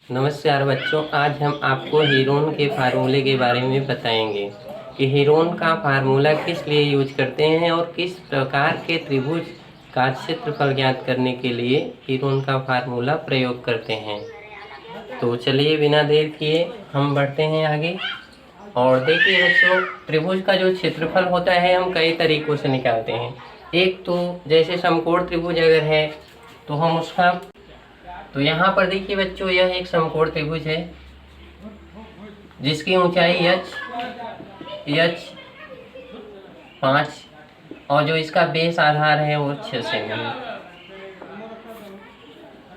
नमस्कार बच्चों, आज हम आपको हीरोन के फार्मूले के बारे में बताएंगे कि हीरोन का फार्मूला किस लिए यूज करते हैं और किस प्रकार के त्रिभुज का क्षेत्रफल ज्ञात करने के लिए हीरोन का फार्मूला प्रयोग करते हैं। तो चलिए बिना देर किए हम बढ़ते हैं आगे। और देखिए बच्चों, त्रिभुज का जो क्षेत्रफल होता है हम कई तरीकों से निकालते हैं। एक तो जैसे समकोण त्रिभुज अगर है तो हम उसका, तो यहाँ पर देखिए बच्चों, यह एक समकोण त्रिभुज है जिसकी ऊंचाई h 5 और जो इसका बेस आधार है वो 6 सेमी है।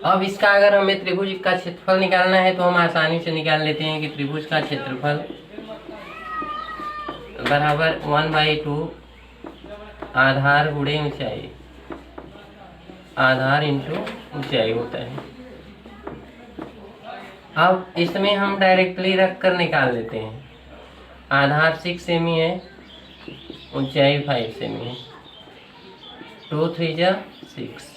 अब इसका अगर हमें त्रिभुज का क्षेत्रफल निकालना है तो हम आसानी से निकाल लेते हैं कि त्रिभुज का क्षेत्रफल बराबर 1/2 आधार गुणे ऊंचाई, आधार इंटू ऊंचाई होता है। अब इसमें हम डायरेक्टली रख कर निकाल लेते हैं। आधार 6 सेमी है, ऊंचाई 5 सेमी है, 2 3 जा 6,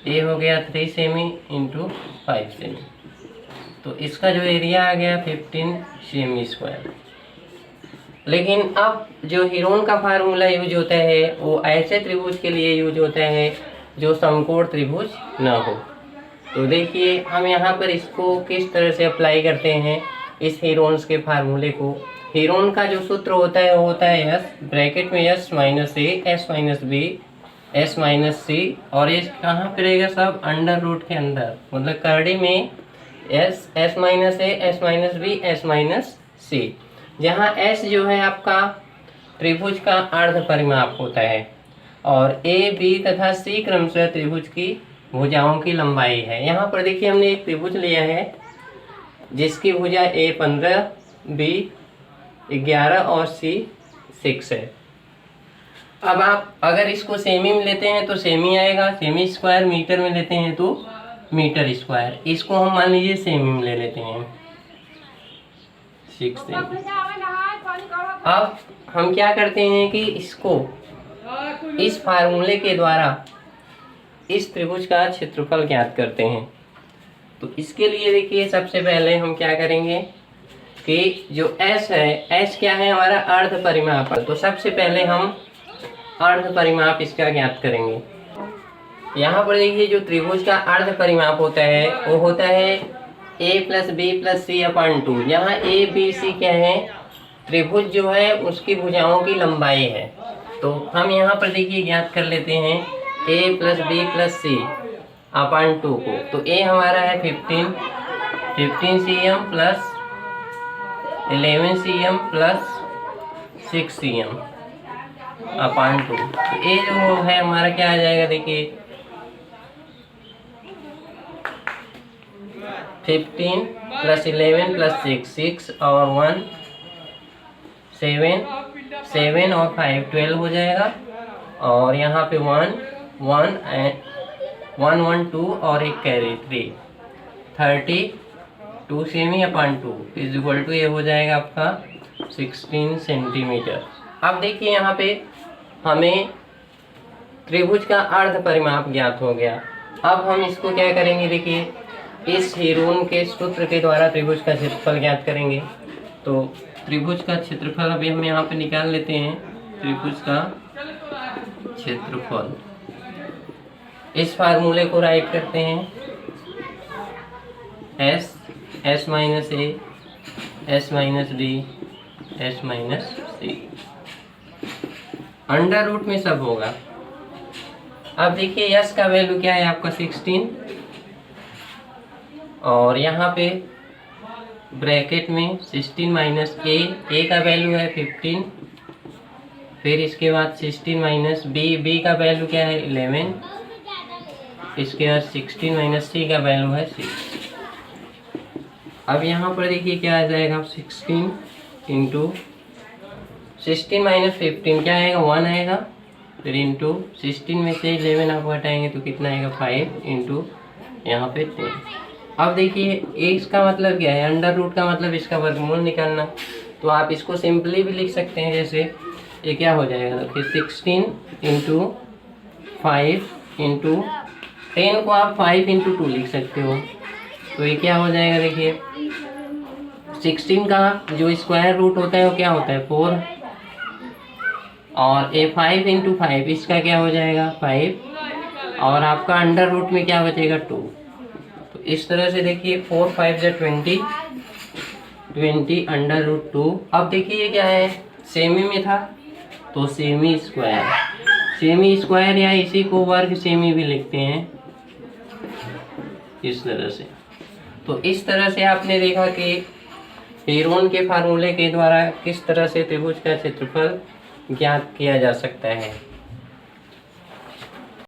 ये हो गया 3 सेमी इंटू 5 सेमी। तो इसका जो एरिया आ गया 15 सेमी स्क्वायर। लेकिन अब जो हीरोन का फार्मूला यूज होता है वो ऐसे त्रिभुज के लिए यूज होता है जो समकोण त्रिभुज न हो। तो देखिए हम यहाँ पर इसको किस तरह से अप्लाई करते हैं इस हीरोन्स के फार्मूले को। हीरोन का जो सूत्र होता है वो होता है यस, ब्रैकेट में s minus a, s minus b, s minus c, और ये कहाँ पे रहेगा सब अंडर रूट के अंदर, मतलब करड़ी में s, s minus a, s minus b, s minus c, जहाँ एस जो है आपका त्रिभुज का अर्ध परिमाप होता है और ए, बी तथा सी क्रमशः त्रिभुज की भुजाओं की लंबाई है। यहाँ पर देखिए हमने एक त्रिभुज लिया है जिसकी भुजा ए 15, बी 11 और सी 6 है। अब आप अगर इसको सेमी में लेते हैं तो सेमी आएगा, सेमी स्क्वायर, मीटर में लेते हैं तो मीटर स्क्वायर। इसको हम मान लीजिए सेमी में ले लेते हैं 6 सेमी। अब हम क्या करते हैं कि इसको इस फार्मूले के द्वारा इस त्रिभुज का क्षेत्रफल ज्ञात करते हैं। तो इसके लिए देखिए सबसे पहले हम क्या करेंगे कि जो s है, s क्या है हमारा अर्ध परिमाप। तो सबसे पहले हम अर्ध परिमाप इसका ज्ञात करेंगे। यहाँ पर देखिए जो त्रिभुज का अर्ध परिमाप होता है वो होता है a plus B plus C upon 2। यहाँ ए बी सी क्या है, त्रिभुज जो है उसकी भुजाओं की लंबाई है। तो हम यहाँ पर देखिए ज्ञात कर लेते हैं a plus B plus C upon 2 को। तो a हमारा है 15 cm plus 11 cm plus 6 cm upon 2। तो a जो है हमारा क्या आ जाएगा, देखिए 15 प्लस 11 प्लस 6 और 1 7 और 5 12 हो जाएगा। और यहाँ पे 1 1 2 और एक कैरी 32 सेमी अपॉन 2 इज इक्वल टू ये हो जाएगा आपका 16 सेंटीमीटर। अब देखिए यहाँ पे हमें त्रिभुज का अर्ध परिमाप ज्ञात हो गया। अब हम इसको क्या करेंगे, देखिए इस हीरोन के सूत्र के द्वारा त्रिभुज का क्षेत्रफल ज्ञात करेंगे। तो त्रिभुज का क्षेत्रफल अभी हम यहाँ पे निकाल लेते हैं। त्रिभुज का क्षेत्रफल, इस फार्मूले को राइट करते हैं s minus a, s minus d, s minus c, under root में सब होगा। अब देखिए यस का वैल्यू क्या है आपका 16, और यहाँ पे ब्रैकेट में 16 माइनस ए का वैल्यू है 15, फिर इसके बाद 16 माइनस बी का वैल्यू क्या है 11, इसके बाद 16 माइनस सी का वैल्यू है 6। अब यहाँ पर देखिए क्या आ जाएगा, 16 इंटू 16 माइनस 15 क्या आएगा 1 आएगा, फिर इंटू 16 में से 11 आप हटाएंगे तो कितना आएगा 5 इंटू यहाँ पे 10। अब देखिए इसका मतलब क्या है, अंडर रूट का मतलब इसका वर्गमूल निकालना। तो आप इसको सिंपली भी लिख सकते हैं, जैसे ये क्या हो जाएगा, देखिए 16 इंटू 5 इंटू 10 को आप 5 इंटू 2 लिख सकते हो, तो ये क्या हो जाएगा, देखिए 16 का जो स्क्वायर रूट होता है वो क्या होता है 4, और ये 5 इंटू 5 इसका क्या हो जाएगा 5, और आपका अंडर रूट में क्या बचेगा 2। तो इस तरह से देखिए 4 5 जा 20 अंडर रूट 2। अब देखिए ये क्या है, सेमी में था तो सेमी स्क्वायर या इसी को वर्ग सेमी भी लिखते हैं इस तरह से। तो इस तरह से आपने देखा कि हेरोन के फार्मूले के द्वारा किस तरह से त्रिभुज का क्षेत्रफल ज्ञात किया जा सकता है।